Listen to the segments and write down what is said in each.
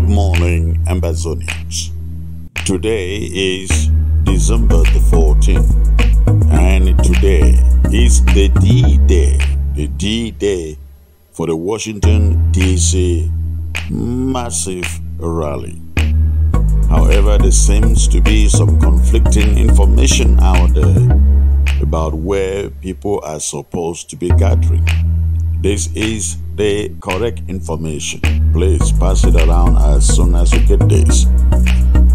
Good morning, Ambazonians. Today is December the 14th, and today is the D-Day for the Washington, D.C. massive rally. However, there seems to be some conflicting information out there about where people are supposed to be gathering. This is the correct information. Please pass it around as soon as you get this.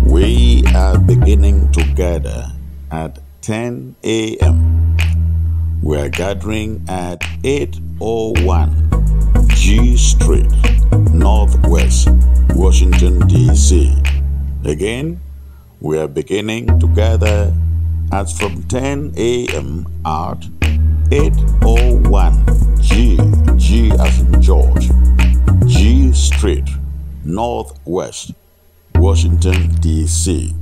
We are beginning to gather at 10 a.m. We are gathering at 801 G Street, Northwest, Washington, D.C. Again, we are beginning to gather at from 10 a.m. at 801 G as in George, G Street, Northwest, Washington, D.C.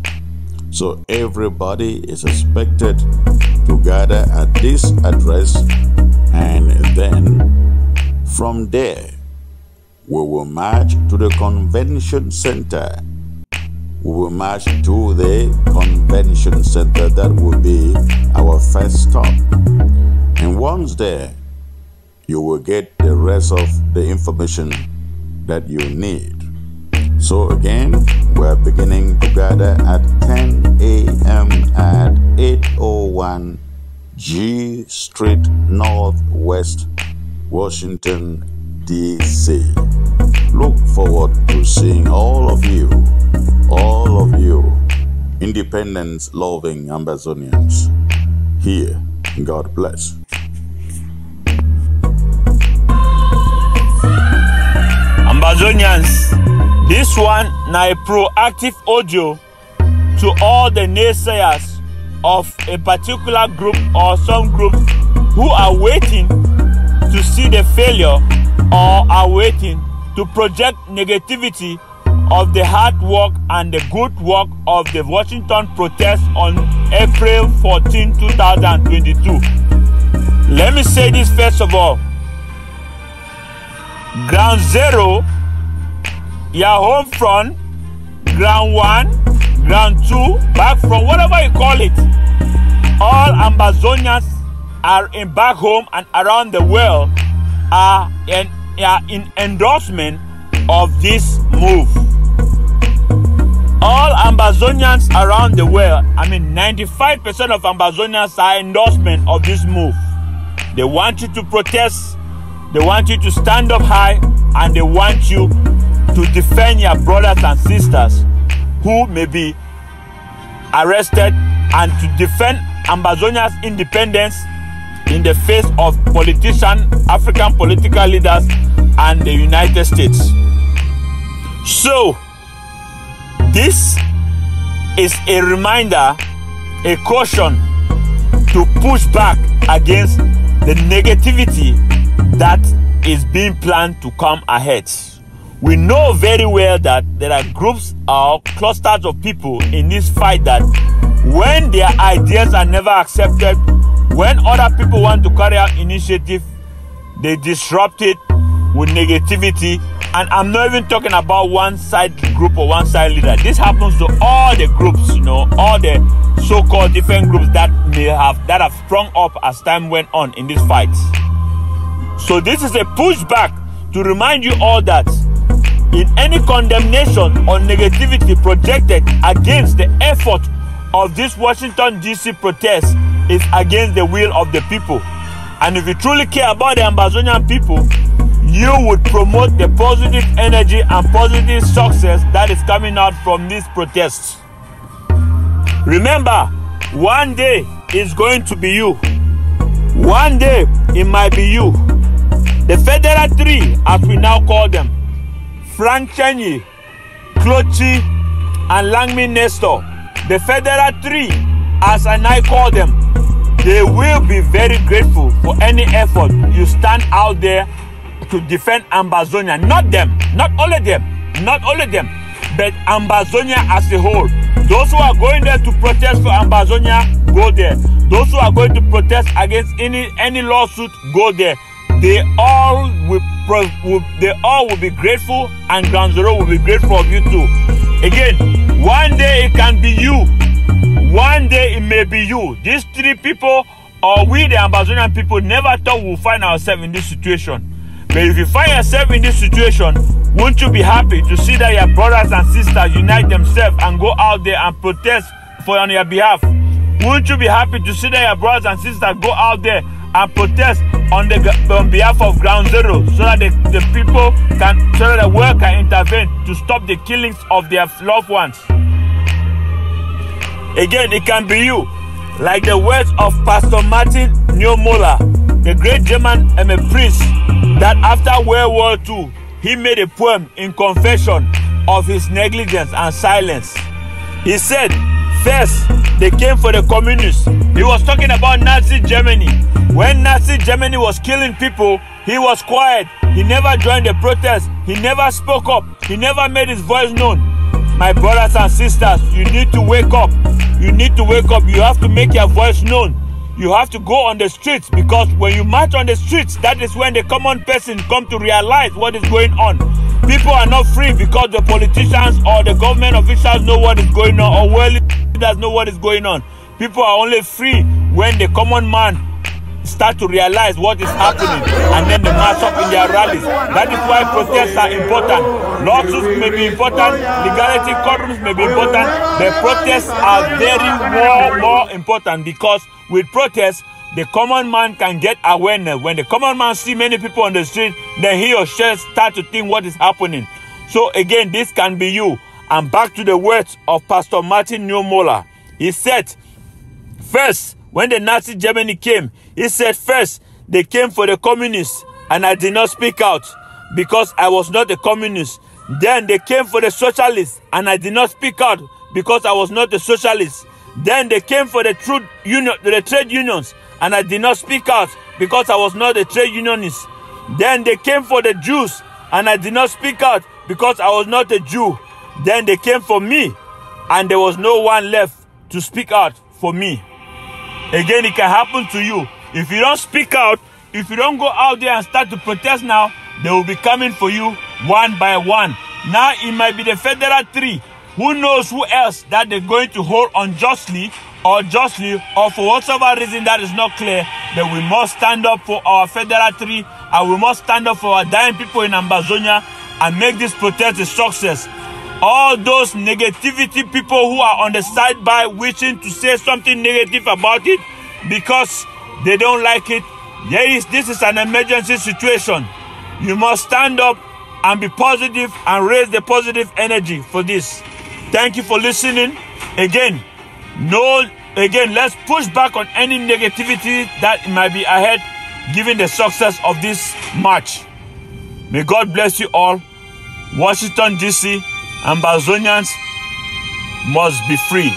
So everybody is expected to gather at this address, and then from there, we will march to the convention center. We will march to the convention center. That will be our first stop. And once there, you will get the rest of the information that you need. So again, we are beginning to gather at 10 a.m. at 801 G Street, Northwest, Washington, D.C. Look forward to seeing all of you, independence-loving Ambazonians here. God bless. Ambazonians, this one na a proactive audio to all the naysayers of a particular group or some groups who are waiting to see the failure or are waiting to project negativity of the hard work and the good work of the Washington protest on April 14, 2022. Let me say this first of all. Ground zero, your home front, ground one, ground two, back from whatever you call it. All Ambazonians are in back home and around the world are in endorsement of this move. All Ambazonians around the world, 95% of Ambazonians are endorsement of this move. They want you to protest, they want you to stand up high, and they want you to defend your brothers and sisters who may be arrested, and to defend Ambazonia's independence in the face of politicians, African political leaders, and the United States. So, this is a reminder, a caution to push back against the negativity that is being planned to come ahead. We know very well that there are groups or clusters of people in this fight that when their ideas are never accepted, when other people want to carry out initiative, they disrupt it with negativity. And I'm not even talking about one side group or one side leader. This happens to all the groups, all the so-called different groups that have sprung up as time went on in this fight. So this is a pushback to remind you all that in any condemnation or negativity projected against the effort of this Washington, D.C. protest is against the will of the people. And if you truly care about the Ambazonian people, you would promote the positive energy and positive success that is coming out from these protests. Remember, one day is going to be you. One day it might be you. The Federal Three, as we now call them, Frank Cheney, Clochi, and Langmin Nestor, the Federal Three, as I call them, they will be very grateful for any effort you stand out there to defend Ambazonia. Not them, not only them, but Ambazonia as a whole. Those who are going there to protest for Ambazonia, go there. Those who are going to protest against any lawsuit, go there. they all will be grateful, and Ground Zero will be grateful of you too. Again, one day it can be you. One day it may be you. These three people, or we the Ambazonian people, never thought we'll find ourselves in this situation. But if you find yourself in this situation, won't you be happy to see that your brothers and sisters unite themselves and go out there and protest on your behalf? Won't you be happy to see that your brothers and sisters go out there and protest on behalf of Ground Zero, so that the people can, so that the world can intervene to stop the killings of their loved ones? Again, it can be you, like the words of Pastor Martin Niemöller, the great German priest, that after World War II, he made a poem in confession of his negligence and silence. He said, first, they came for the communists. He was talking about Nazi Germany. When Nazi Germany was killing people, he was quiet. He never joined the protest. He never spoke up. He never made his voice known. My brothers and sisters, you need to wake up. You need to wake up. You have to make your voice known. You have to go on the streets, because when you march on the streets, that is when the common person come to realize what is going on. People are not free because the politicians or the government officials know what is going on, or world leaders know what is going on. People are only free when the common man start to realize what is happening, and then they march up in their rallies. That is why protests are important. Lawsuits may be important, legality courtrooms may be important, but protests are very more important, because with protests, the common man can get awareness. When the common man see many people on the street, then he or she start to think what is happening. So again, this can be you. And back to the words of Pastor Martin Niemöller. He said, first, when the Nazi Germany came, he said, first, they came for the communists, and I did not speak out because I was not a communist. Then they came for the socialists, and I did not speak out because I was not a socialist. Then they came for the trade unions, and I did not speak out because I was not a trade unionist. Then they came for the Jews, and I did not speak out because I was not a Jew. Then they came for me, and there was no one left to speak out for me. Again, it can happen to you. If you don't speak out, if you don't go out there and start to protest now, they will be coming for you one by one. Now it might be the federal three. Who knows who else that they're going to hold unjustly or justly, or for whatever reason that is not clear. But we must stand up for our federal three, and we must stand up for our dying people in Ambazonia and make this protest a success. All those negativity people who are on the side by wishing to say something negative about it because they don't like it, this is an emergency situation. You must stand up and be positive and raise the positive energy for this. Thank you for listening. Again, let's push back on any negativity that might be ahead, given the success of this march. May God bless you all. Washington, D.C., Ambazonians must be free.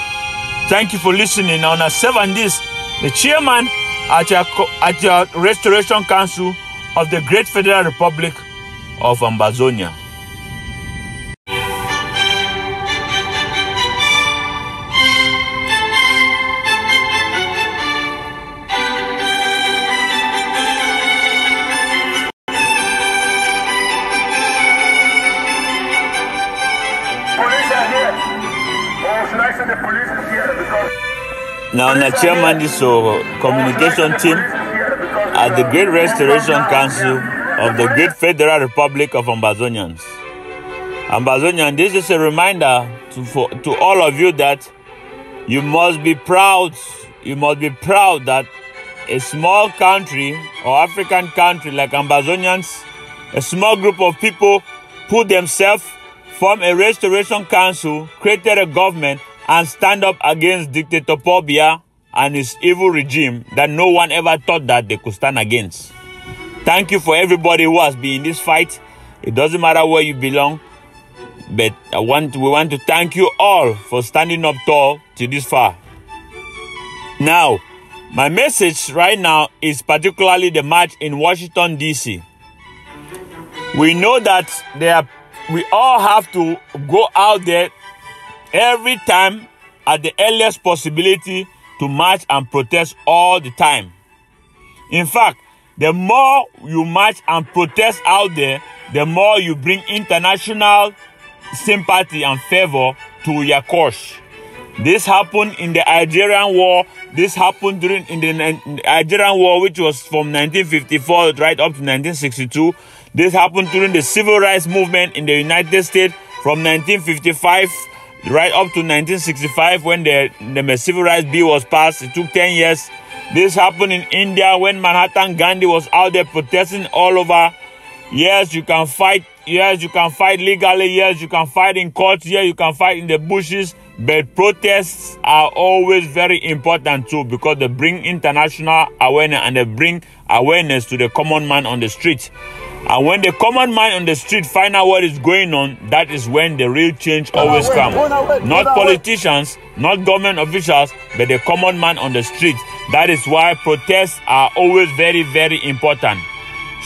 Thank you for listening. On a 7 this, the chairman at your Restoration Council of the Great Federal Republic of Ambazonia. Now, the chairman is communication team at the Great Restoration Council of the Great Federal Republic of Ambazonians. Ambazonian, this is a reminder to all of you that you must be proud. You must be proud that a small country or African country like Ambazonians, a small group of people put themselves, form a restoration council, created a government, and stand up against dictator Paul Biya and his evil regime that no one ever thought that they could stand against. Thank you for everybody who has been in this fight. It doesn't matter where you belong, but we want to thank you all for standing up tall to this far. Now, my message right now is particularly the march in Washington, D.C. We know that we all have to go out there every time at the earliest possibility to march and protest all the time. In fact, The more you march and protest out there, the more you bring international sympathy and favor to your cause. This happened in the Algerian War. This happened in the Algerian War, which was from 1954 right up to 1962. This happened during the Civil Rights Movement in the United States from 1955 right up to 1965 when the Civil Rights Bill was passed. It took 10 years. This happened in India when Mahatma Gandhi was out there protesting all over. Yes, you can fight. Yes, you can fight legally. Yes, you can fight in courts. Yes, you can fight in the bushes. But protests are always very important too, because they bring international awareness and they bring awareness to the common man on the street. And when the common man on the street find out what is going on, that is when the real change always comes. Not politicians, not government officials, but the common man on the street. That is why protests are always very, very important.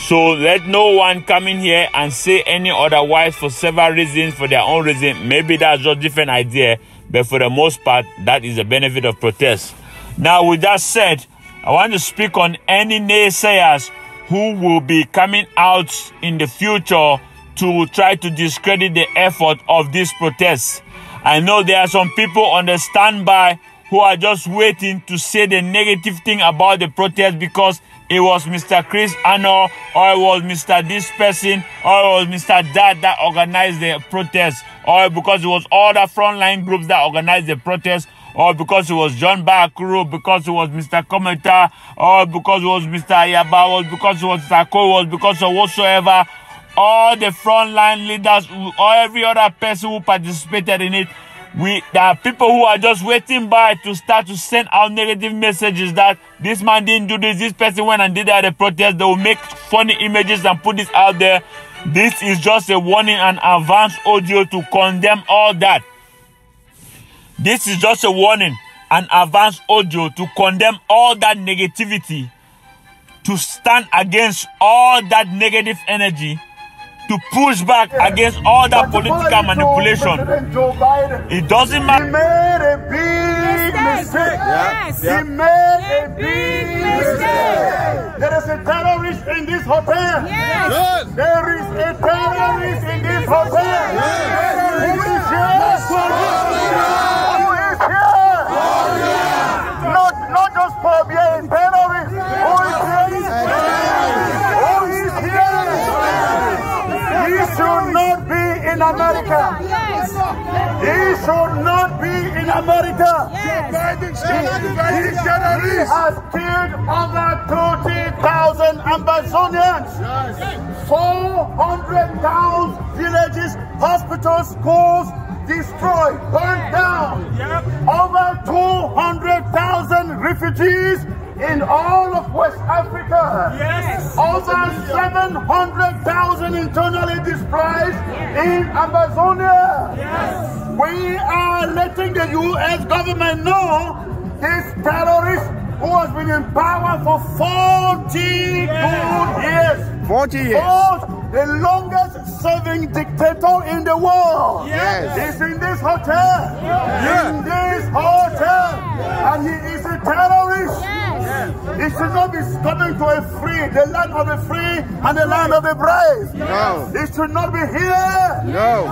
So let no one come in here and say any otherwise for several reasons, for their own reason. Maybe that's just a different idea, but for the most part, that is the benefit of protest. Now, with that said, I want to speak on any naysayers who will be coming out in the future to try to discredit the effort of this protest. I know there are some people on the standby who are just waiting to say the negative thing about the protest because it was Mr. Chris Anno, or it was Mr. this person, or it was Mr. that organized the protest, or because it was all the frontline groups that organized the protest, or because it was John Bakuru, because it was Mr. Kometa, or because it was Mr. Ayaba, or because it was Mr. Ko, or because of whatsoever. All the frontline leaders, or every other person who participated in it, there are people who are just waiting by to start to send out negative messages that this man didn't do this person went and did that at the protest. They will make funny images and put this out there. This is just a warning and advance audio to condemn all that. This is just a warning and advance audio to condemn all that negativity, to stand against all that negative energy, to push back against all that political manipulation. It doesn't matter. He made a big mistake. Yes. He made a big mistake. There is a terrorist in this hotel. Yes. There is a terrorist in this hotel. Yes. Who is here? Who is here? Not just Pobia, a terrorist. Who is here? Who is here? He should not be in America. Yes. He should not be in America. Yes. He has killed over 20,000 Ambazonians. 400 towns, villages, hospitals, schools destroyed, burned down. Over 200,000 refugees in all of West Africa. Yes. Over 700,000 internally displaced in Amazonia. Yes. We are letting the U.S. government know this terrorist who has been in power for 40 good years. 40 years. The longest serving dictator in the world. Yes. He's in this hotel. Yeah. In this hotel. And he is a terrorist. Yes. He should not be coming to the land of the free and the land of the brave. No. He should not be here. No.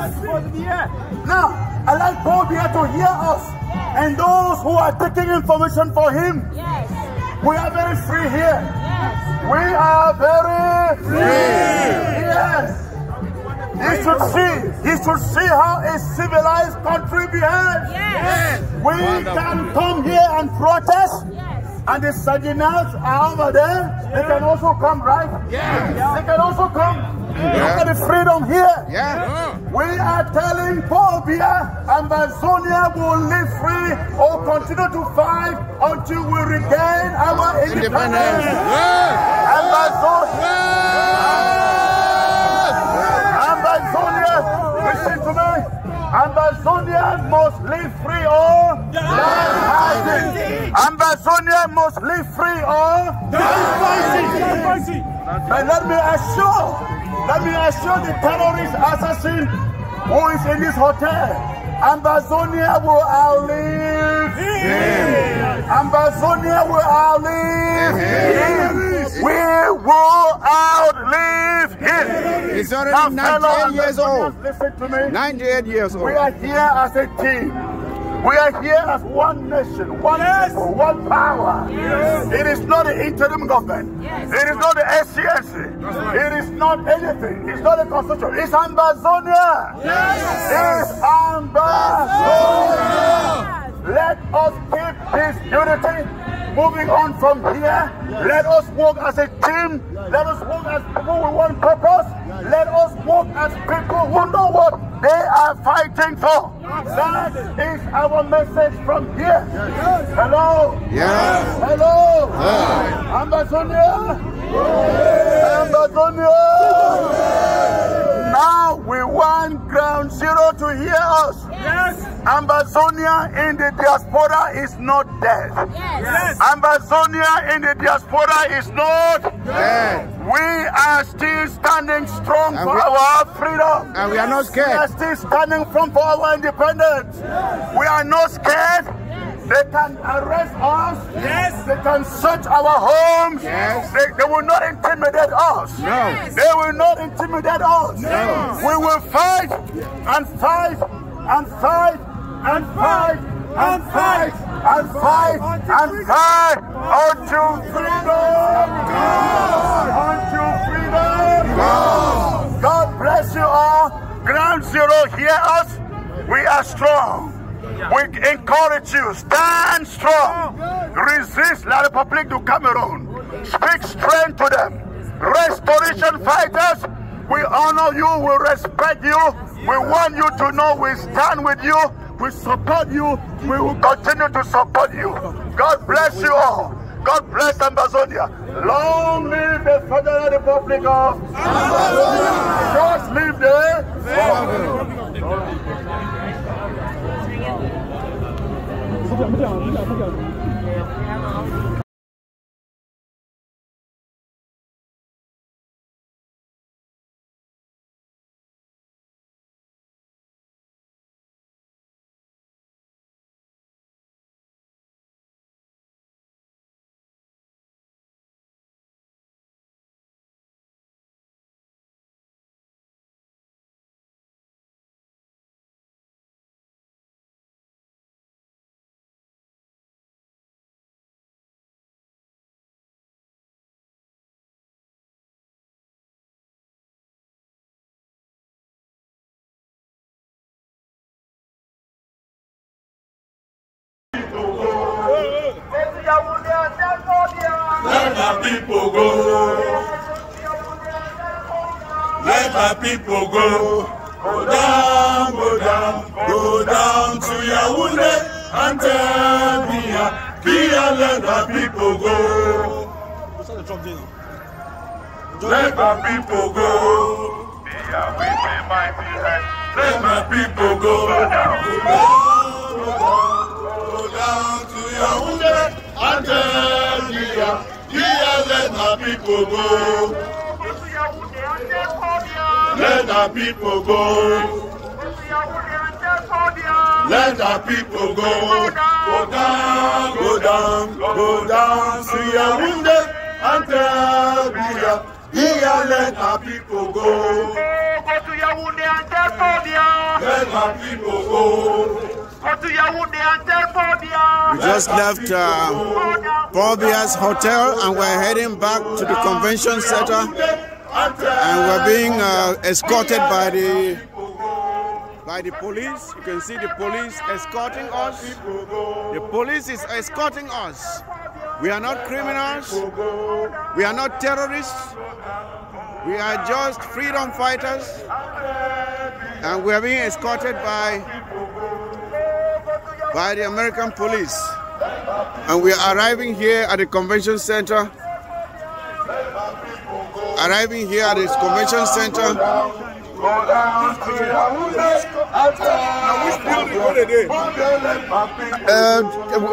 Now, I'd like Paul here to hear us. And those who are taking information for him. Yes. We are very free here. Yes. We are very free. Yes. He should see how a civilized country behaves. Yes. We can come here and protest. Yes. And the Sardinals are over there. They can also come, right? Yes. They can also come. Look at the freedom here. Yeah. We are telling Pobia Ambazonia will live free or continue to fight until we regain our independence. Ambazonia, listen to me. Ambazonia must live free or die fighting. Ambazonia must live free or die fighting. But let me assure the terrorist assassin who is in this hotel, Ambazonia will outlive him. Ambazonia will outlive him. We will outlive him. He's already 98 years old. Listen to me. 98 years old. We are here as a team. We are here as one nation, one people, one power. It is not the interim government. It is not the SCNC. It is not anything. It's not a constitution. It's Ambazonia. It's Ambazonia. Let us keep this unity moving on from here. Let us work as a team. Let us work as people with one purpose. Let us work as people who know what they are fighting for. That is our message from here. Hello? Yes. Hello? Ambazonia? Ambazonia? Now we want Ground Zero to hear us. Ambazonia in the diaspora is not dead. Ambazonia in the diaspora is not dead. We are still standing strong for our freedom. And we are not scared. We are still standing firm for our independence. We are not scared. They can arrest us. They can search our homes. They will not intimidate us. They will not intimidate us. We will fight and fight and fight and fight and fight and fight and fight until freedom. Until freedom. God bless you all. Ground Zero, hear us. We are strong. We encourage you, stand strong. Resist La République du Cameroon. Speak strength to them. Restoration fighters, we honor you, we respect you. We want you to know we stand with you, we support you, we will continue to support you. God bless you all. God bless Ambazonia. Long live the Federal Republic of Ambazonia. Just live there. Let my people go. Let my people go. Go down, go down, go down to Yaoundé and tell me, let my people go. Let my people go. Let my people go. Go down to Yaoundé and tell me, let my people go. Let our people go. Let our people go. Go down, go down, go down to Yaoundé and tell me, let our people go. Go to Yaoundé and tell Fobia. Let our people go. Go to Yaoundé and tell Fobia. We just left Fobia's hotel and we're heading back to the convention center. And we're being escorted by the police. You can see the police escorting us. The police is escorting us. We are not criminals. We are not terrorists. We are just freedom fighters. And we are being escorted by the American police. And we are arriving here at the convention center. Arriving here at this convention center.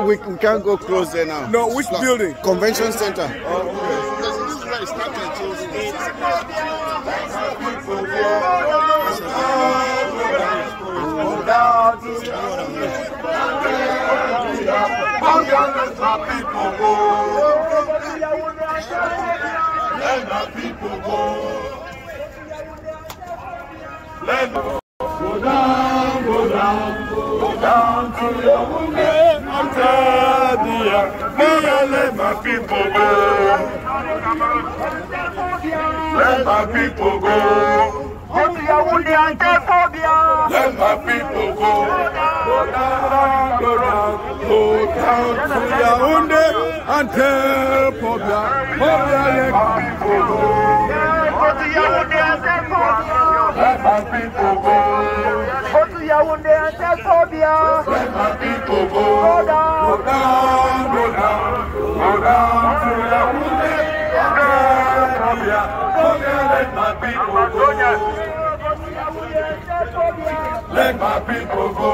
We can't go close there now. No, which building? Convention center. Let my people go. Let me go down, go down, go down to your wounded and Tabia. Let my people go. Let my people go. Go to your wounded and Tabia. Let my people go. Go down, go down, go down to your wounded and Tabia. Let my people go. Go to your wounded and Tabia. Let my people go. Go to your wounded and Tabia. Let my people go. Go down, Go down, go down, go down to your wounded and Tabia. Let my people go. Let my people go.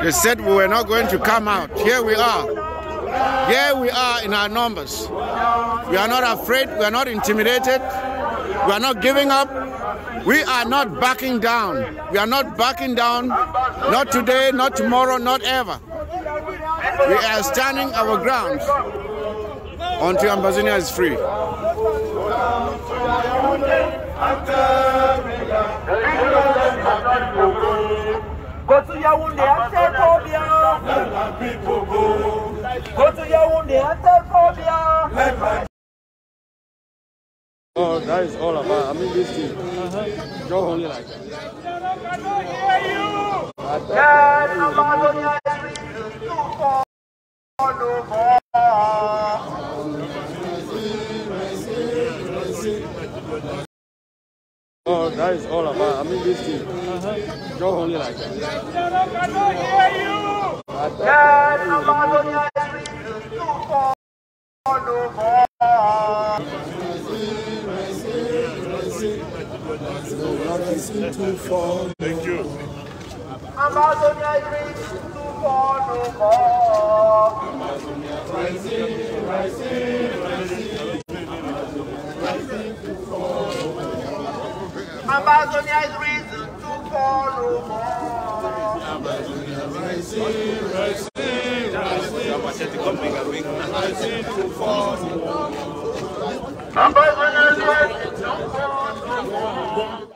They said we were not going to come out. Here we are. Here we are in our numbers. We are not afraid. We are not intimidated. We are not giving up. We are not backing down. We are not backing down. Not today, not tomorrow, not ever. We are standing our ground until Ambazonia is free. Go to your wounded and Tabia. Let my people go. Go to your wounded and Tabia. Let my Oh, that is all about. I mean, this thing. Just only like that. Yes, Amazonia is to follow more. Oh, that is all about. I mean, this thing. Just only like that. Yes, Amazonia is to follow more. Thank you. Amazonia is to follow more. Amazonia is reason to follow more. Amazonia rising to fall. Amazonia is reason to follow more.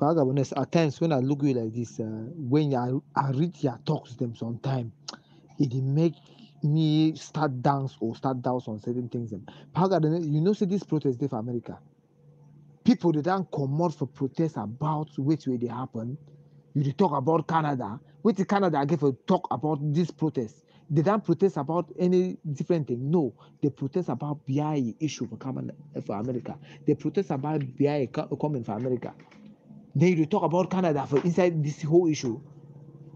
Honest, at times when I look at you like this, when I read your talks them sometime, it make me start doubts on certain things. You know, see this protest day for America. People they don't come out for protest about which way they happen. You dey talk about Canada. Which Canada I give a talk about this protest. They don't protest about any different thing. No, they protest about BI issue for America. They protest about BI coming for America. Then you talk about Canada for inside this whole issue.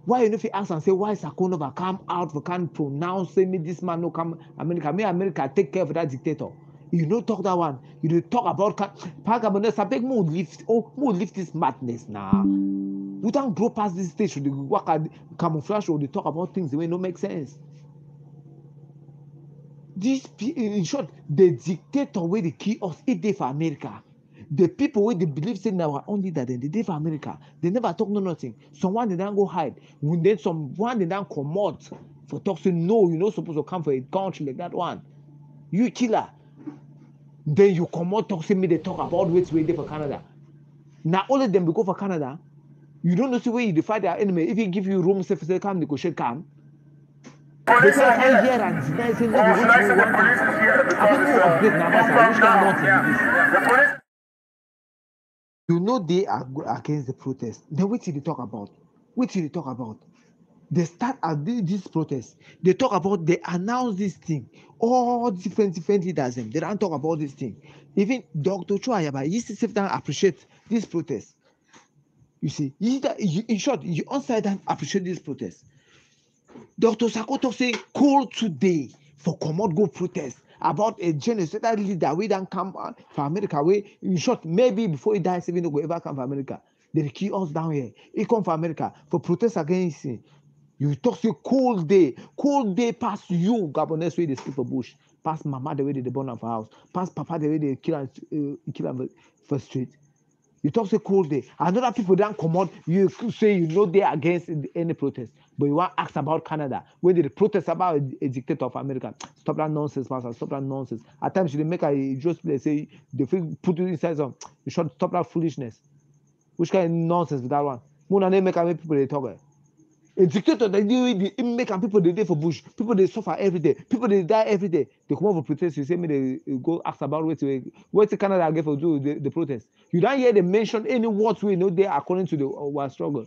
Why you know if you ask and say why Sakonova come out for can't pronounce say me this man no come America. Me America take care of that dictator. You don't talk that one. You don't talk about lift this madness now. We don't grow past this stage. We work at camouflage or they talk about things the way no make sense. This in short, the dictator where they kill us it day for America. The people where they believe say now only that they did for America. They never talk no nothing. Someone they don't go hide. When then someone they don't come out for talk say no, you're not supposed to come for a country like that one. You killer. Then you come out talk say me they talk about which way they for Canada. Now all of them will go for Canada. You don't know the way you defy their enemy. If he give you room, say for come negotiate come. They say I can't hear and deny saying that you want to I don't know update now, you know they are against the protest. Then what did they talk about? What did they talk about? They start at this protest. They talk about they announce this thing. All different leaders. They don't talk about this thing. Even Dr. Chua used to sit down and appreciate this protest. You see, in short, you outside and appreciate this protest. Dr. Sakoto say call today for command go protest about a genocidal leader we don't come for America. We in short, maybe before he dies, even will ever come for America. They kill us down here. He come for America for protest against him. You talk say cold day past you, Gabonese way they sleep for bush, past Mama the way they burn up for house, past Papa the way they kill him for street. You talk say cold day. Another people don't come out. You say you know they're against any protest, but you want to ask about Canada. When they protest about a dictator of America, stop that nonsense, Pastor. Stop that nonsense. At times they make a just play say they put you inside some. You should stop that foolishness. Which kind of nonsense with that one? Mona they make people they talk. A dictator they do make people they day for Bush. People they suffer every day. People they die every day. They come over protest. You say me they go ask about what Canada get for do the protest. You don't hear them mention any words we know there according to the our struggle.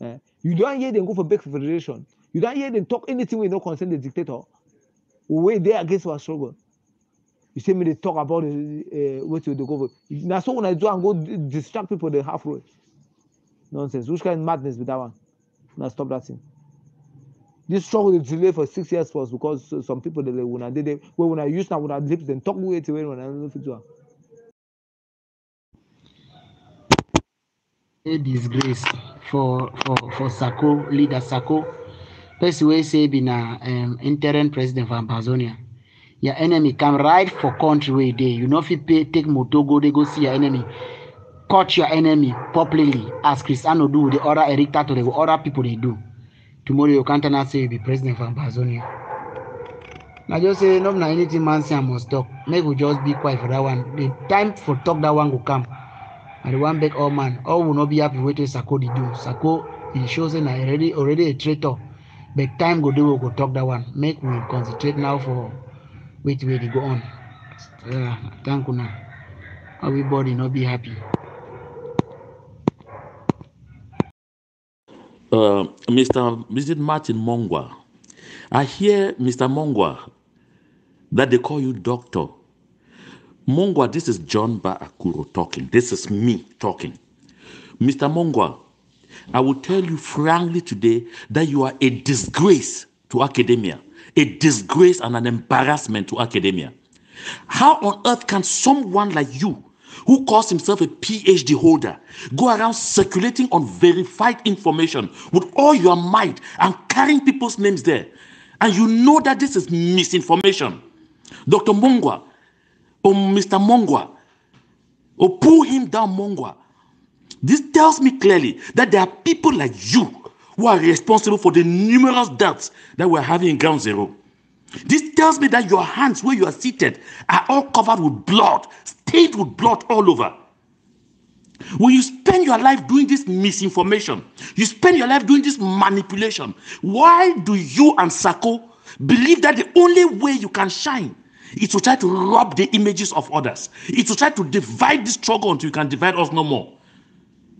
You don't hear them go for back federation. You don't hear them talk anything we know concern the dictator. Way they against our struggle. You say me they talk about what they go for. Now so when I do and go distract people the half road. Nonsense. Which kind of madness with that one? Now stop that thing. This struggle is delayed for 6 years for us because some people when I use now when I lips then talk way to when I don't know if it's one. A disgrace for Sako, leader Sako. Person wey say be na interim president for Ambazonia. Your enemy come right for country where they. You know if you take motor go, they go see your enemy. Cut your enemy popularly as Cristiano do the other Eric Tato, the other people they do. Tomorrow you can't not say you be president for Amazonia. Now just say no anything man say I must talk. Maybe we just be quiet for that one. The time for talk that one will come. And the one beg all man, all will not be happy with what Sako they do. Sako he shows that already a traitor. But time go do we go talk that one. Make we concentrate now for wait they go on. Thank you now. Everybody not be happy. Mr. Martin Mongwa, I hear, Mr. Mongwa, that they call you doctor. Mongwa, this is John Ba Akuro talking. This is me talking. Mr. Mongwa, I will tell you frankly today that you are a disgrace to academia, a disgrace and an embarrassment to academia. How on earth can someone like you, who calls himself a PhD holder, go around circulating unverified information with all your might and carrying people's names there? And you know that this is misinformation. Dr. Mongwa, or Mr. Mongwa, or pull him down Mongwa. This tells me clearly that there are people like you who are responsible for the numerous deaths that we're having in Ground Zero. This tells me that your hands where you are seated are all covered with blood, stained with blood all over. When you spend your life doing this misinformation, you spend your life doing this manipulation, why do you and Sako believe that the only way you can shine is to try to rob the images of others? It's to try to divide the struggle until you can divide us no more.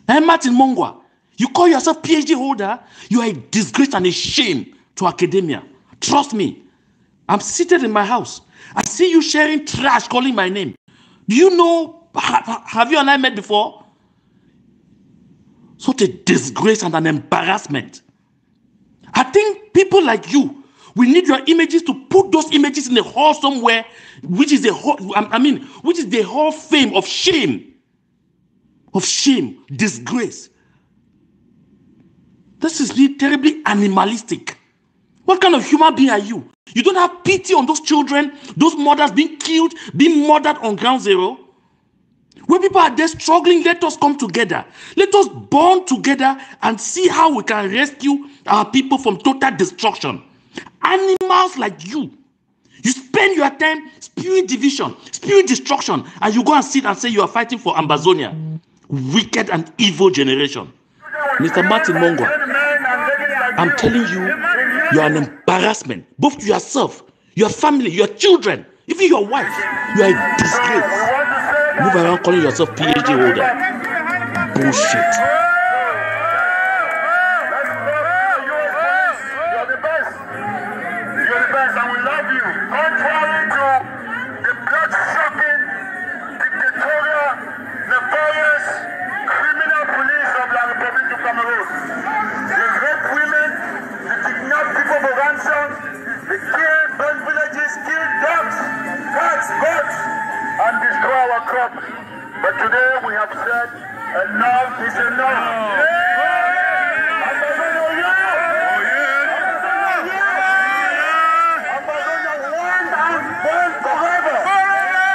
And Martin Mongwa, you call yourself PhD holder, you are a disgrace and a shame to academia. Trust me. I'm seated in my house. I see you sharing trash, calling my name. Do you know, have you and I met before? Such a disgrace and an embarrassment. I think people like you, we need your images to put those images in a hall somewhere, which is the hall of fame of shame. Of shame, disgrace. This is really terribly animalistic. What kind of human being are you? You don't have pity on those children, those mothers being killed, being murdered on Ground Zero? When people are there struggling, let us come together. Let us bond together and see how we can rescue our people from total destruction. Animals like you spend your time spewing division, spewing destruction, and you go and sit and say you are fighting for Ambazonia. Wicked and evil generation. Mr. Martin Mongwa, I'm telling you, you are an embarrassment, both to yourself, your family, your children, even your wife. You are a disgrace. Move around calling yourself PhD holder. Bullshit. But today we have said enough is enough.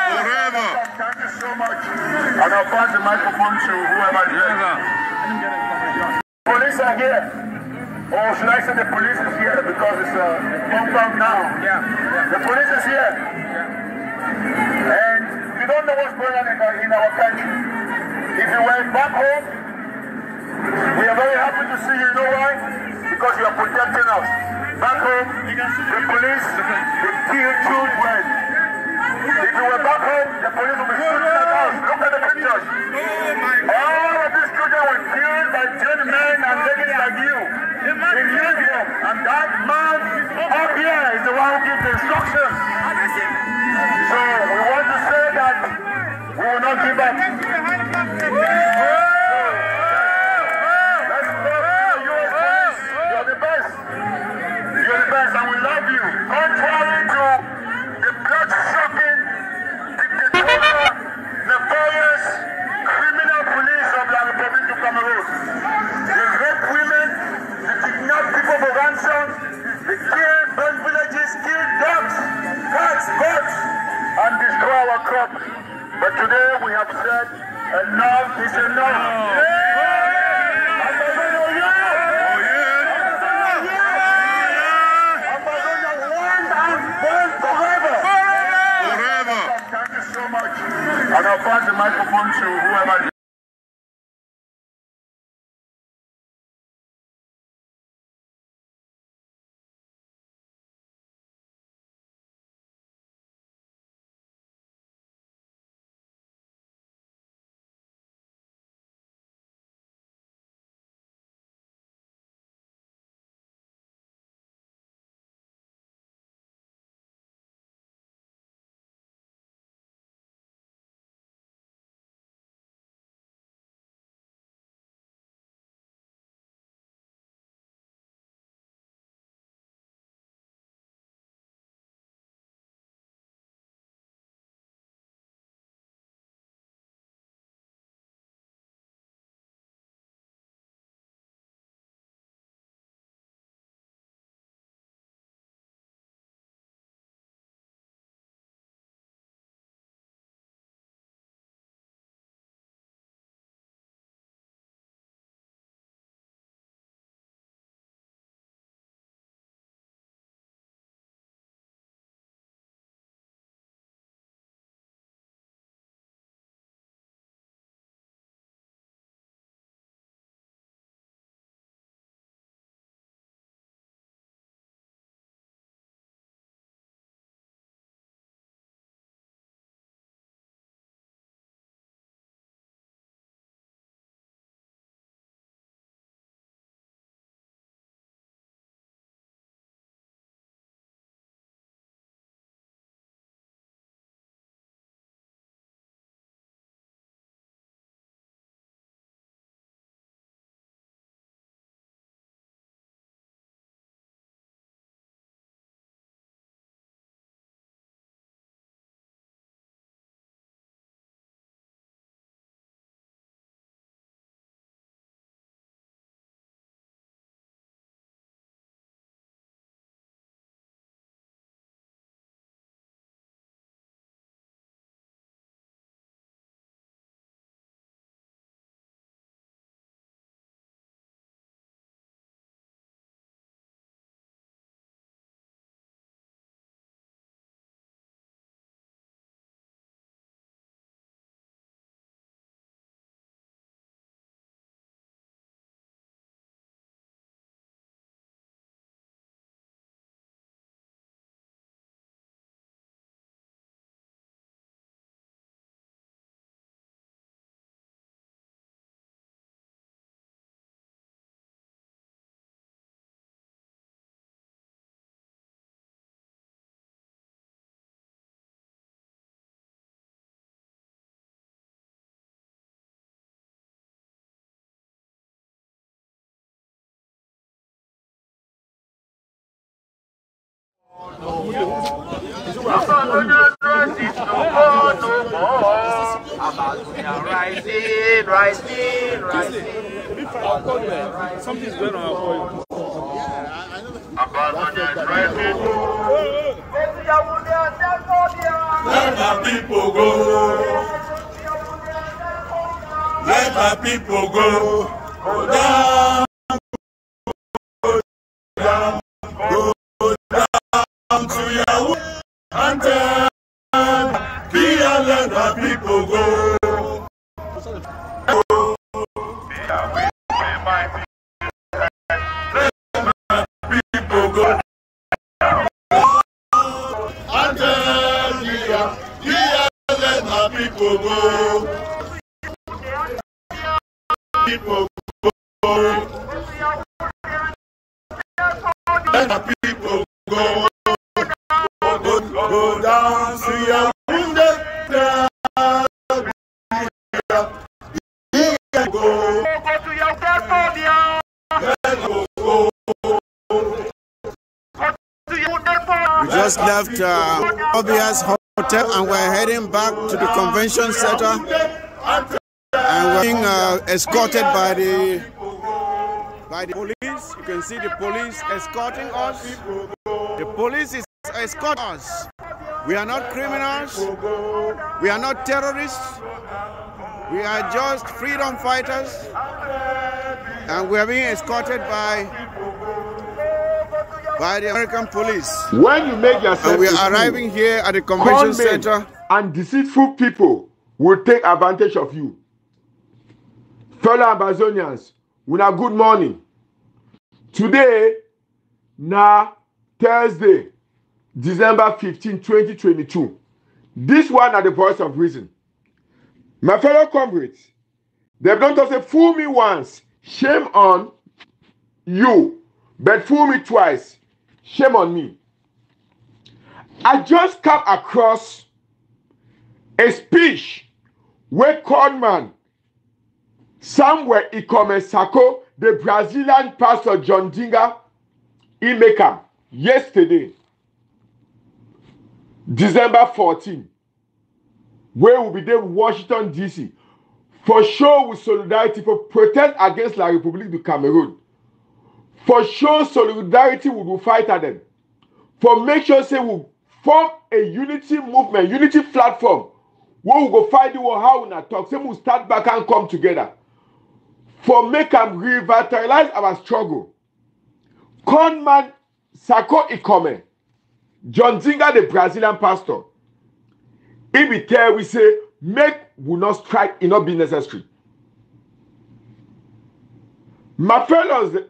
Forever. Thank you so much. And I'll pass the microphone microphone to whoever is here. Police are here. Or should I say the police is here because it's compound now. Yeah. The police is here. And you don't know what's going on in our country. If you went back home, we are very happy to see you. You know why? Because you are protecting us. Back home, the police, they kill children. If you were back home, the police will be shooting at us. Look at the pictures. All of these children were killed by gentlemen and ladies like you. In uniform. And that man up here is the one who gives the instructions. So we want to say that we will not give up. And we love you. Contrary to the blood-sucking, dictatorial, nefarious, criminal police of the Republic of Cameroon. They rape women, they kidnap people for ransom, they kill, burn villages, kill dogs, cats, goats, and destroy our crops. But today we have said enough is enough. And I'll pass the microphone to whoever. Something's going on. Let the people go. let my people go. Go down, go down, go down to Yahoo and tell Kia, let my people go. People go. And tell Kia, let my people go. People go. Let my people go. Go down to your window. We just left Obia's hotel and we're heading back to the convention center. And we're being escorted by the police. You can see the police escorting us. The police is escorting us. We are not criminals. We are not terrorists. We are just freedom fighters. And we are being escorted by the American police. When you make yourself, and we are arriving here at the convention center, and deceitful people will take advantage of you. Fellow Ambazonians, una good morning. Today, now Thursday, December 15, 2022. This one are the voice of reason. My fellow comrades, they've done to say, fool me once, shame on you, but fool me twice, shame on me. I just come across a speech where Conman Samuel Ikome Sako, the Brazilian pastor John Dinga, he make am yesterday, December 14, where we be there in Washington, D.C., for show with solidarity for protest against La République du Cameroon. For show solidarity we will fight at them. For make sure say we form a unity movement, unity platform, where we go fight the war, how we not talk, say we start back and come together. For make them revitalize our struggle. Conman Sako Ikome, John Zinga, the Brazilian pastor, he be tell we say, make we not strike, it not be necessary. My fellow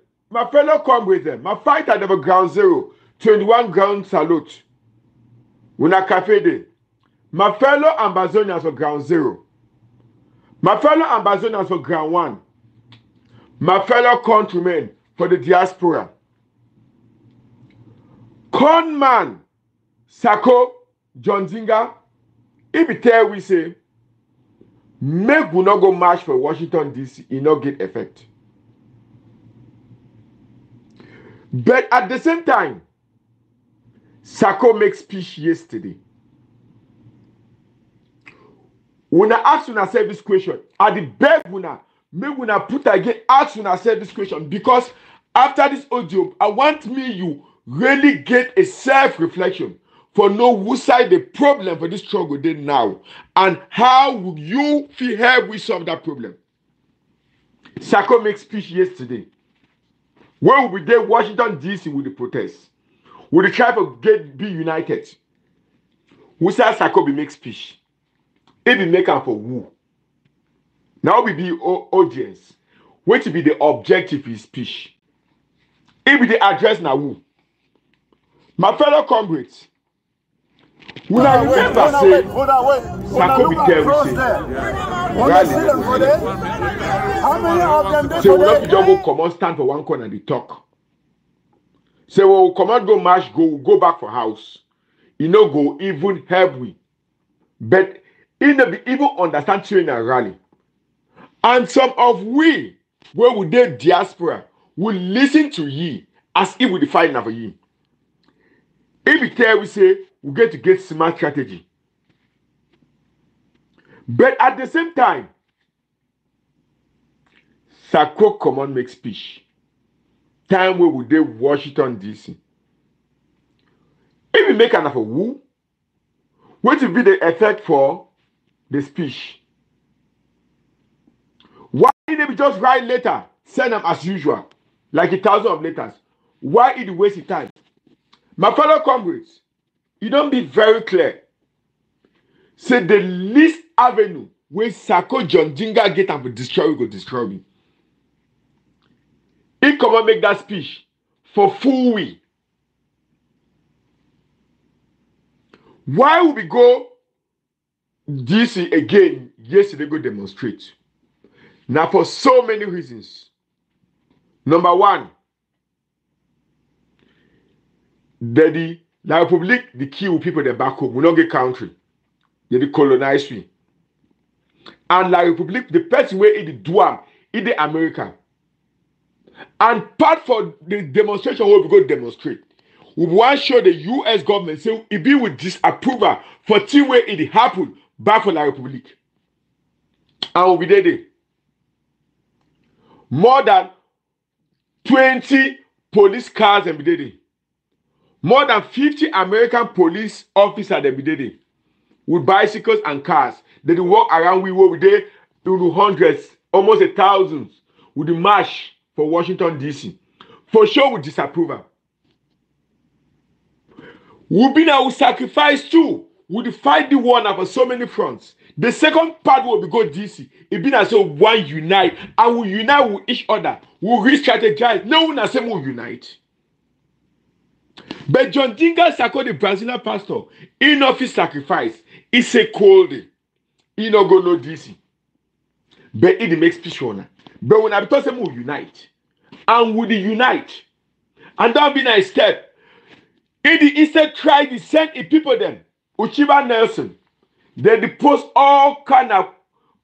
comrades, them, my fight at the ground zero, 21 ground salute. Una cafe day. My fellow Ambazonians for ground zero. My fellow Ambazonians for ground one. My fellow countrymen for the diaspora. Conman Sako John Zinga, he be tell we say, make we not go march for Washington, D.C., it not get effect. But at the same time, Sako makes speech yesterday. When I ask you say this question, at the beg when I put again ask you say this question, because after this audio, I want you really get a self-reflection for know whose side the problem for this struggle did now, and how would you feel help we solve that problem. Sako makes speech yesterday. When we did Washington, D.C. with the protests, with the try to be united, we say Sako be make speech. He be making for who? Now we be audience. What to be the objective of his speech? He be the address now who? My fellow comrades, when I remember say, Sako be tell we say, how many of them so we not just go come on stand for one corner and they talk. Say we will come out go march, go back for house. You know go even help we. But he not be even understand train and rally. And some of we, where we did diaspora, will listen to ye as if we define for ye. If we tell we say we get smart strategy. But at the same time, Sako come on make speech. Time where we did Washington, D.C. If we make enough of who, what will be the effect for the speech? Why didn't they just write letter, send them as usual, like 1,000 of letters? Why did they waste your time? My fellow comrades, you don't be very clear. Say the least avenue where Sako John Jinga get and destroy, go destroy me. He come and make that speech for full we. Why would we go DC again? Yesterday go demonstrate. Now for so many reasons. Number one, the Republic, the key with people that back home, we don't get country. They colonize we. And La Republic, the person where it do in the America. And part for the demonstration where we go demonstrate. We want to show the US government say it be with disapproval for thing where it happened back for La Republic. And we did it. More than 20 police cars and we did it. More than 50 American police officers and we did it. With bicycles and cars. They walk around we did to hundreds, almost 1,000 with the march for Washington DC. For sure with disapproval. We've been our sacrifice too. We fight the war now for so many fronts. The second part will be go DC. It been as one unite. And we unite with each other. We re-strategize. No one has said we unite. But John Dinga Sako, the Brazilian pastor, in office sacrifice, it's a cold day. He not go no DC. But it makes peace on. But when I talk them we unite. And we unite. And that be a step. It instead try to send the people them. Uchiba Nelson. They post all kind of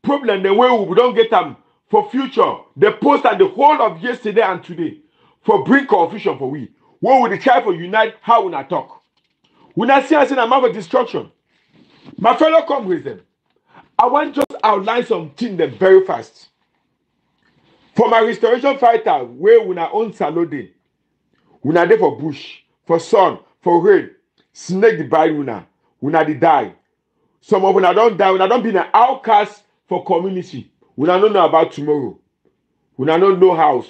problem the way we don't get them for future. They post and the whole of yesterday and today for bring confusion for we. What would they try for unite? How will I talk? We not see us in a map of destruction. My fellow comrades them. I want to just outline something them very fast. For my restoration fighter, where we not own Salode, we not there for bush, for sun, for rain, snake the bite we not the die. Some of us don't die, we don't be an outcast for community. We not know about tomorrow. We not know house.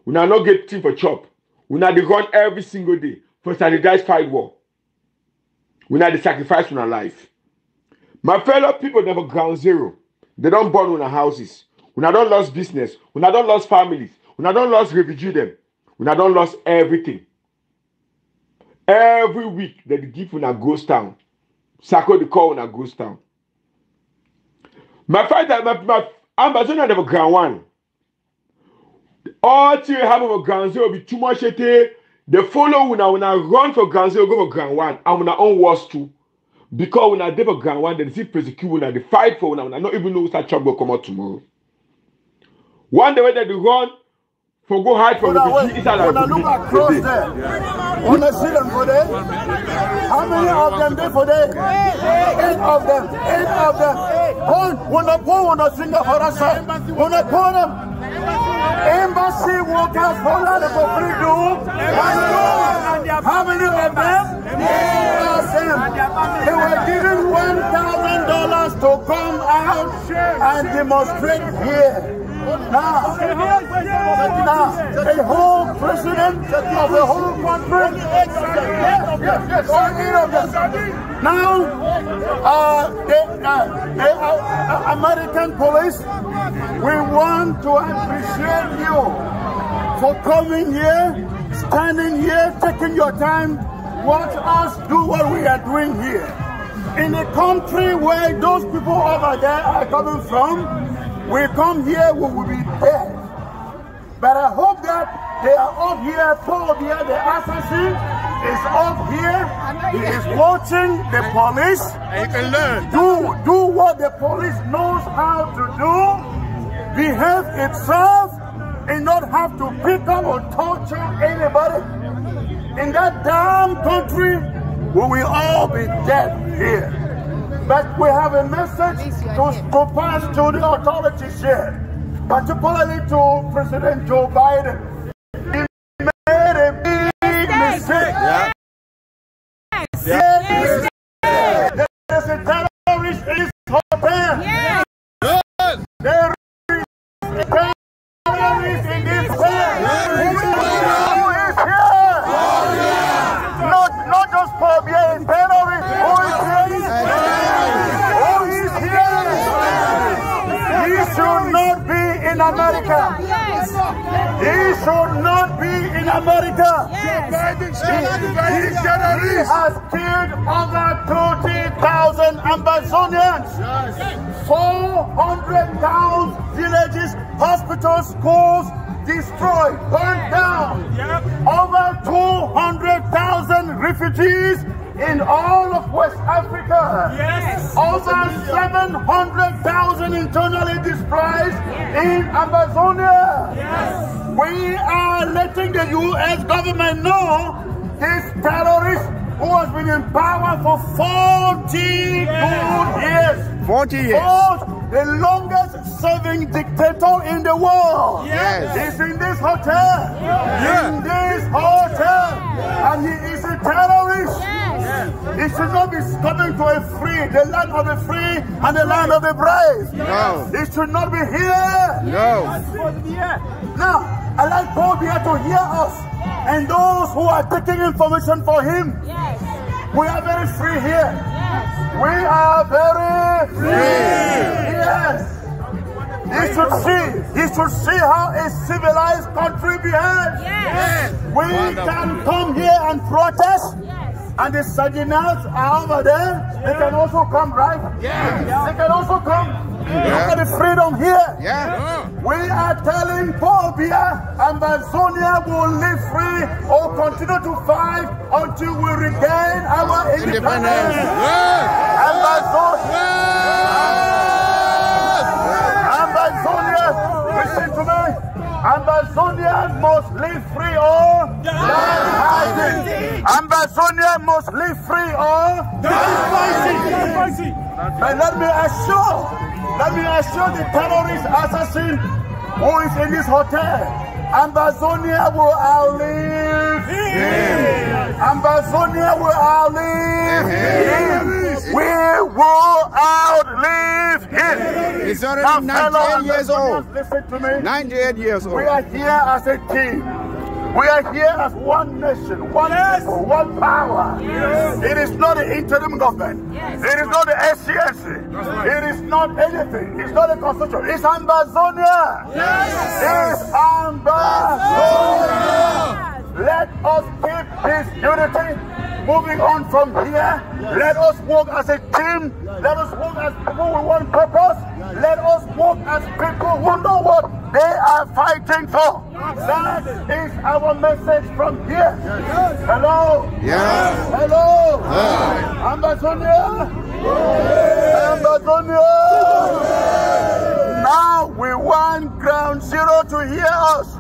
We not get thing for chop. We not run every single day for strategize fight war. We not the sacrifice in our life. My fellow people never ground zero. They don't burn on our houses. We not don't lost business. We not don't lost families. We not don't lost refugee them. We not don't lost everything. Every week that they give on a ghost town. Sako the call on a ghost town. My fighter, my ambassador never ground one. All three have over ground zero be too much. They follow when I run for ground zero, go for ground one, and when I own wars too. Because when I did for ground one, they see persecute when I fight for when I not even know that job will come out tomorrow. One day when they run for go hide from refugee inside the Republic. Look across there. Wanna see them for there? How many of them there for there? 8 of them. 8 of them. Wanna sing for us? Wanna call them? Embassy workers for land for free do. How many of them? They were given $1,000 to come out and demonstrate here. Now, a whole president of the whole country. Now, the American police, we want to appreciate you for coming here, standing here, taking your time. Watch us do what we are doing here. In a country where those people over there are coming from, we come here, we will be dead. But I hope that they are up here, Paul here, the assassin is up here. He is watching the police. And you can learn. Do what the police knows how to do. Behave itself and not have to pick up or torture anybody. In that damn country, we will all be dead here. But we have a message to pass to the authorities here, particularly to President Joe Biden. He made a big mistake. Yes. There is a terrorist in his hotel. Yes. Terrorists in this place. Who is here? Not just Pobia and terrorists. Who is here? Who is here? He should not be in America. He should not be in America. He has killed over 30,000 Ambazonians. 400 towns, villages, hospitals, schools destroyed, burned down. Over 200,000 refugees in all of West Africa. Over 700,000 internally displaced in Amazonia. We are letting the U.S. government know this terrorist who has been in power for 40 good years. 40 years. The longest serving dictator in the world. He's in this hotel. In this hotel. And he is a terrorist. He should not be coming to the land of the free and the land of the brave. No. He should not be here. No. Now, I'd like Pobia to hear us and those who are taking information for him. We are very free here. We are very free. Yes. He should see how a civilized country behaves. We can come here and protest. And the Sardinals are over there. They can also come, right? They can also come. Look at the freedom here. We are telling Pobia, Ambazonia will live free or continue to fight until we regain our independence. Ambazonia, listen to me. Ambazonia must live free or die fighting. Ambazonia must live free or die fighting. But let me assure the terrorist assassin who is in this hotel, Ambazonia will outlive him. Ambazonia will outlive him. We will outlive him. He's already 98 years old. Listen to me. 98 years old. We are here as a team. We are here as one nation, one people, one power. It is not the interim government. It is not the SCNC. It is not anything. It's not a constitution. It's Ambazonia. It's Ambazonia. Let us keep this unity moving on from here. Let us work as a team. Let us work as people with one purpose. Let us work as people who know what they are fighting for. That is our message from here. Hello? Hello? Ambazonia? Ambazonia? Now we want Ground Zero to hear us.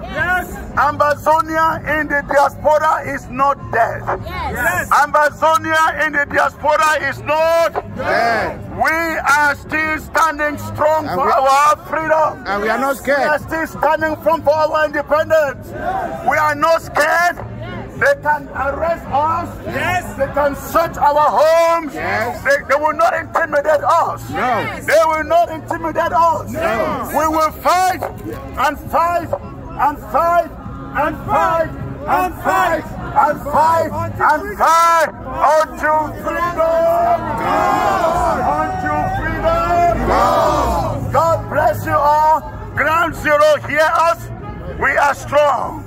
Ambazonia in the diaspora is not dead. Ambazonia in the diaspora is not dead. We are still standing strong for our freedom. And we are not scared. We are still standing strong for our independence. We are not scared. They can arrest us. They can search our homes. They will not intimidate us. They will not intimidate us. We will fight and fight and fight and fight and fight and fight and fight until freedom. Until freedom. God bless you all. Ground Zero, hear us. We are strong.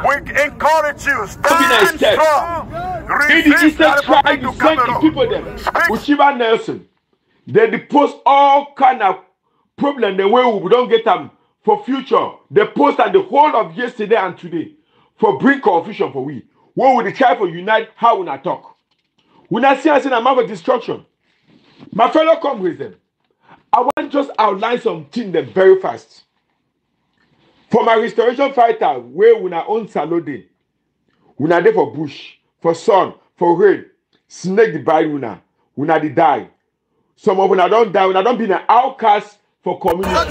We encourage you. Stand strong. In the Eastern tribe, you send the people them. Ushiba Nelson. They depose all kind of problem the way we don't get them for future. They post and the whole of yesterday and today for bring confusion for we. What will the try for unite? How will I talk? We not see us in a map of destruction. My fellow comrades them. I want to just outline some things them very fast. For my restoration fighter, where we na own salode, we na there for bush, for sun, for rain, snake the bride we na the die. Some of una don't die, we don't be an outcast for community. We don't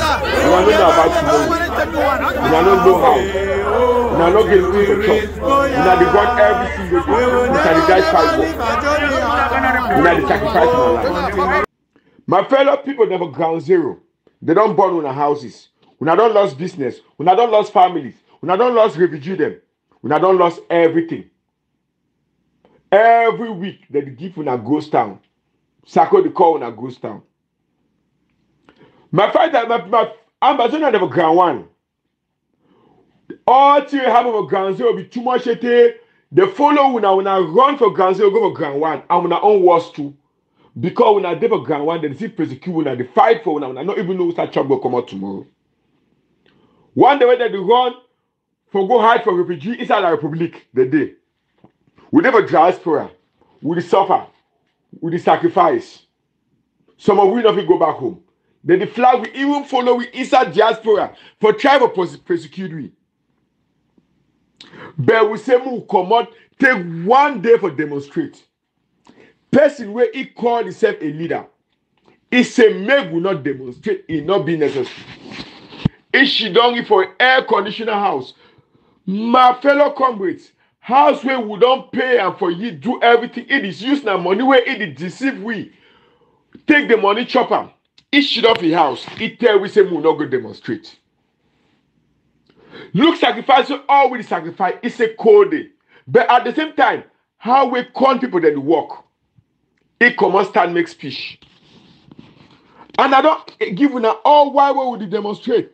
know about tomorrow. We don't know how. We don't get food for chop. We na the gun every single day. We can die fight for. We na the sacrifice my life. My fellow people never ground zero. They don't burn on our houses. Una don't lost business. Una don't lost families. Una don't lost refugee them. Una don't lost everything. Every week that they give una ghost town. Sako they call una ghost town. My fighter, my Ambazonian have a ground one. All till you have a ground zero be too much. They follow una run for ground zero, go for ground one, and una own wars too. Because when I did for ground one, they see persecute una, they fight for una, not even know that trouble will come out tomorrow. One day when they run for go hide for refugee inside the Republic, the day. We never diaspora, we suffer, we sacrifice. Some of we not go back home. Then the flag we even follow we inside diaspora for try to persecute we. But we say we come out, take 1 day for demonstrate. Person where he call himself a leader, he say make will not demonstrate, it not be necessary. If she don't give for air conditioner house, my fellow comrades, house where we don't pay and for you do everything, it is used now money where it is deceive we. Take the money chopper, it should off the house, it tell we say we will not go demonstrate. Look, sacrifice, so all we sacrifice, it's a cold day. But at the same time, how we con people that work, it come and stand make speech. And I don't give you now all why we would demonstrate.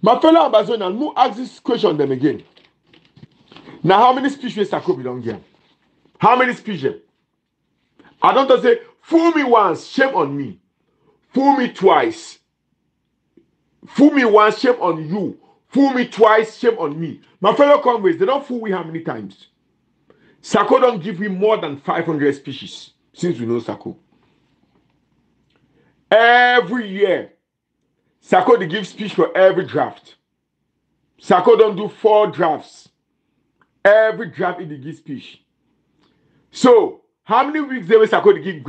My fellow Ambazonians, who ask this question them again. Now, how many speeches Sako belong here? How many speeches? I don't say, fool me once, shame on me. Fool me twice. Fool me once, shame on you. Fool me twice, shame on me. My fellow comrades, they don't fool we how many times? Sako don't give me more than 500 speeches since we know Sako. Every year, Sako they give speech for every draft. Sako don't do 4 drafts. Every draft he give speech. So, how many weeks they will Sako they give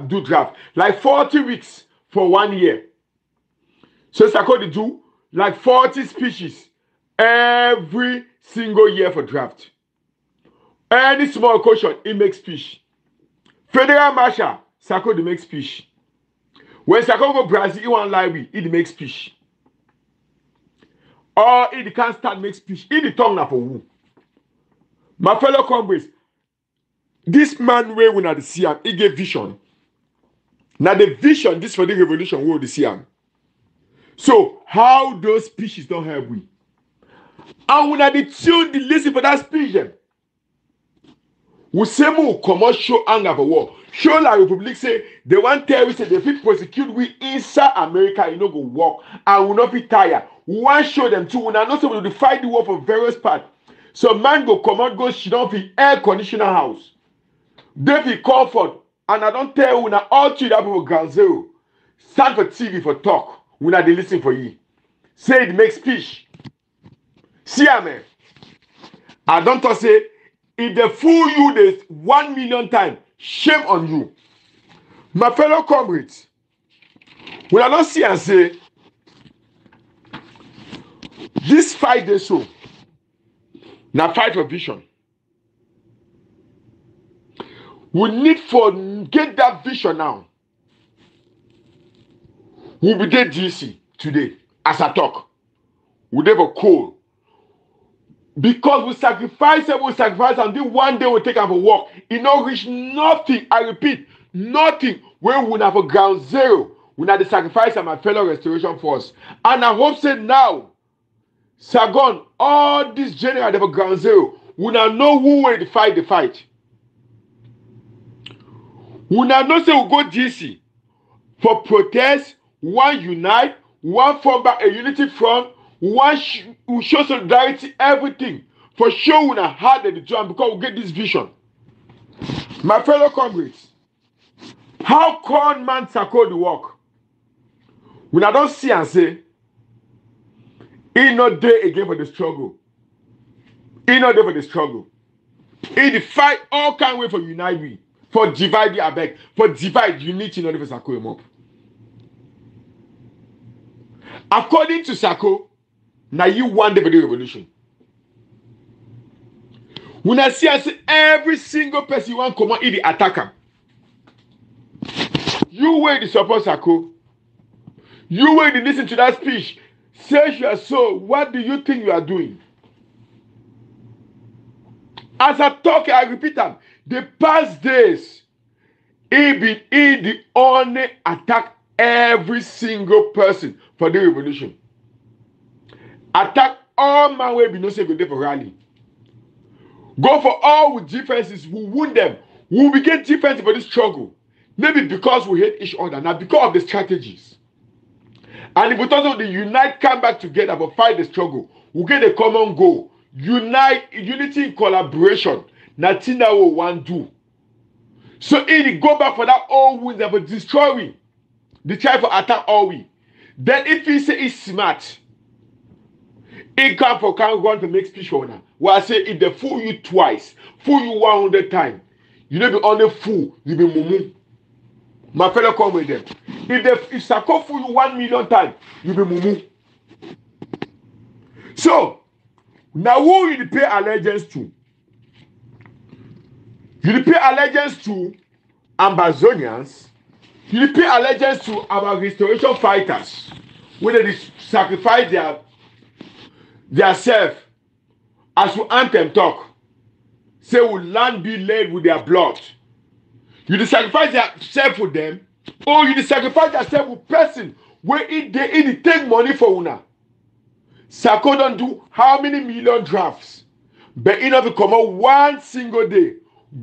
do draft? Like 40 weeks for 1 year. So Sako they do like 40 speeches every single year for draft. Any small question, he makes speech. Federal Marshal, Sako they make speech. When Sako go Brazil, he want library, he make speech. Or he can't start make speech. He the tongue na for who? My fellow comrades, this man way when I see him, he gave vision. Now the vision, this for the revolution, we will see him. So how those speeches don't help we? And when I tune the listen for that speech, we say more come out show anger for war. Show la Republic say they want terrorists say they fit prosecute we inside America, you know go work and we not be tired. We want show them too. We not say we will fight the war for various parts. So man go come out go she don't be air conditioner house. They be comfort and I don't tell you now all three that people ground zero. Stand for TV for talk. We not they listen for you. Say it make speech. See man. I don't talk say if they fool you this 1 million times, shame on you. My fellow comrades, when I don't see and say, this fight they so, now fight for vision. We need for get that vision now. We'll be there DC today, as I talk. We'll never call. Because we sacrifice, and then 1 day we take out for work. It not reach nothing. I repeat, nothing. When we have a ground zero, we have the sacrifice of my fellow restoration force. And I hope say now, Sagon, all this general have a ground zero. We now know who will fight the fight. We now know say we go DC for protest, one unite, one form back a unity front. We show solidarity, everything. For sure, we are hard at the job because we get this vision. My fellow comrades, how can man Sako the work? When I don't see and say, he not there again for the struggle. He not there for the struggle. He the fight all kind way for unite we, for divide the abeg, for divide unity not for Sako him up. According to Sako. Now you want the revolution. When I see every single person you want to come on in the attacker. You wait the support Sako. You wait to listen to that speech. Search your soul. What do you think you are doing? As I talk, I repeat them. The past days, he the only attack every single person for the revolution. Attack all man will be no say go for rally. Go for all with differences. We wound them. We begin different for this struggle. Maybe because we hate each other. Now because of the strategies. And if we also the unite, come back together but fight the struggle, we get a common goal. Unity and collaboration. Nothing that we want to do. So if go back for that old wounds that will destroy we. They try to attack all we. Then if he say he's smart, he can't run to make speech for now. Well, I say if they fool you twice, fool you 100 times, you don't be only fool, you be mumu. My fellow come with them. If Sako fool you 1 million times, you be mumu. So now who you pay allegiance to? You pay allegiance to Ambazonians. You pay allegiance to our restoration fighters, when they sacrifice their self, as we anthem talk. Say will land be laid with their blood. You sacrifice yourself with them, or you sacrifice yourself with person where it take money for una. Sako don't do how many million drafts, but enough to come out one single day,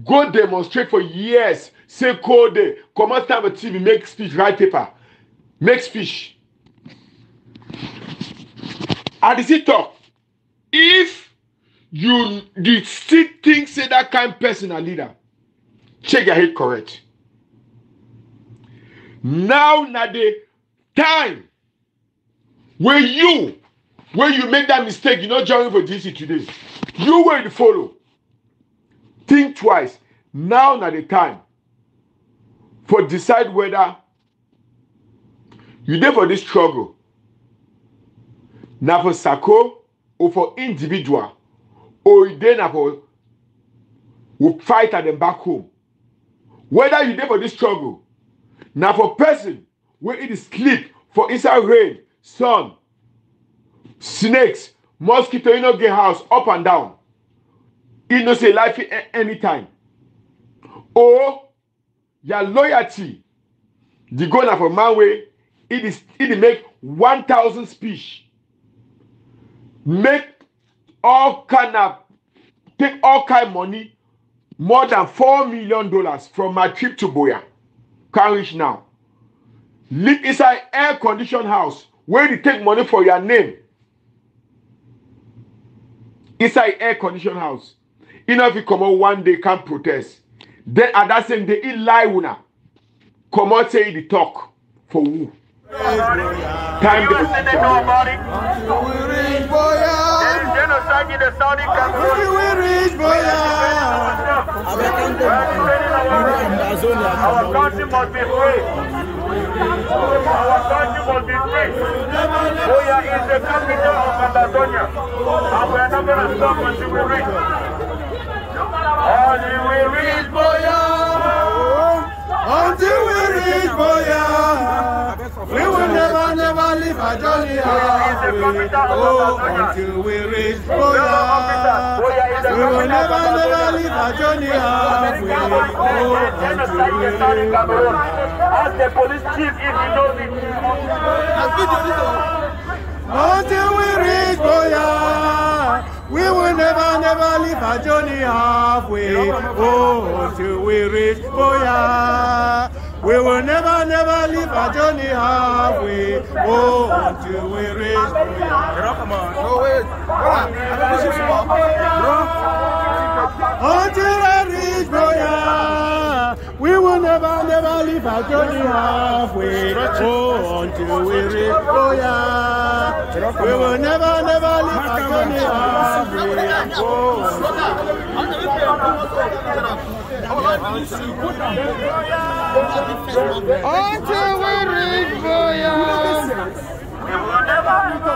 go demonstrate for years. Say code day, come out time a TV, make speech, write paper, make speech. And this it talk. If you did still think say that kind of person a leader, check your head correct. Now the time where you make that mistake, you not joining for DC today. You will follow. Think twice. Now the time for decide whether you there for this struggle. Now for Sako or for individual, or you there for will fight at them back home. Whether you there for this struggle, now for person where it is sleep for inside rain, sun, snakes, mosquito, you know get house up and down. You know say life anytime. Or your loyalty, the goal of a man way, it make 1,000 speech. Make all kind of, take all kind of money, more than $4 million from my trip to Boya. Can't reach now. Live inside air-conditioned house where they take money for your name. Inside air-conditioned house. You know if you come out one day, can't protest. Then at that same day, he lie una. Come out say the talk for who? Time the Until we reach Boya. Genocide in the Saudi country. Until we reach Boya. Our country must be free. Our country must be free. Boya is the capital of Ambazonia. And we are not going to stop until we reach. Until we reach Boya. Until we reach Boya. We will never leave our journey halfway. Oh, until we reach Boya. We will never leave our journey halfway. Oh, until we reach Boya. Ask the police chief if he knows it. Until we reach Boya. We will never leave our journey halfway. Oh, until we reach Boya. We will never leave our journey halfway. Oh, until we reach Boya. Come on. Oh, wait. Until we reach Boya. We will never leave our journey halfway. Oh, until we reach Boya. We will never leave our journey halfway. Oh, until we reach Boya. We will never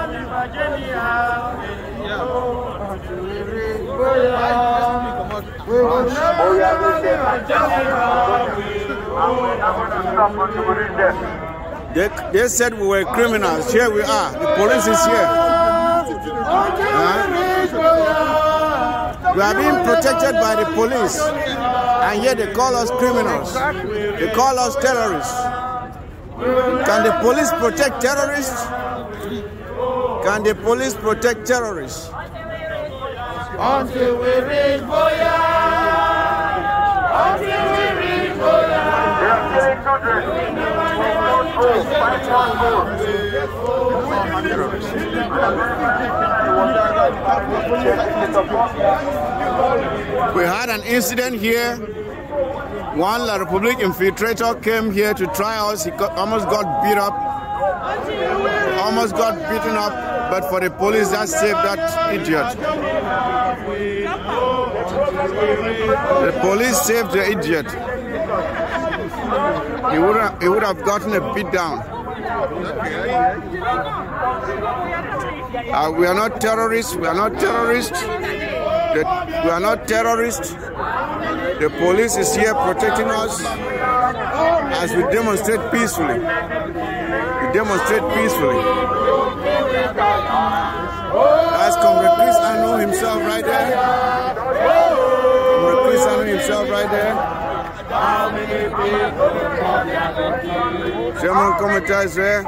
leave our journey halfway. Until we reach Boya. We will never leave our journey halfway. They said we were criminals. Here we are. The police is here. We are being protected by the police, and yet they call us criminals. They call us terrorists. Can the police protect terrorists? Can the police protect terrorists? Until we reach Boya. Until we reach Boya. We had an incident here. One La Republic infiltrator came here to try us. He almost got beat up. Almost got beaten up, but for the police that saved that idiot. The police saved the idiot. He would have gotten a beat down. We are not terrorists. We are not terrorists. We are not terrorists. The police is here protecting us as we demonstrate peacefully. We demonstrate peacefully. That's Comrade Chris Anu himself right there. Comrade Chris Anu himself right there. Chairman Committee is there.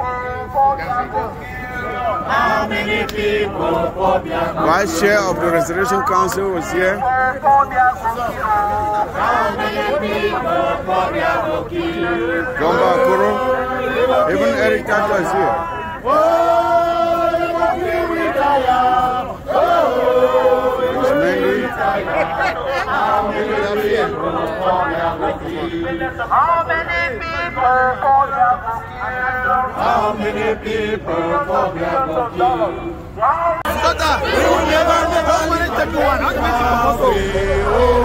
Vice Chair of the Restoration Council was here. Jomba Akuro. Even Eric Tata is here. How many people for their we will never take one.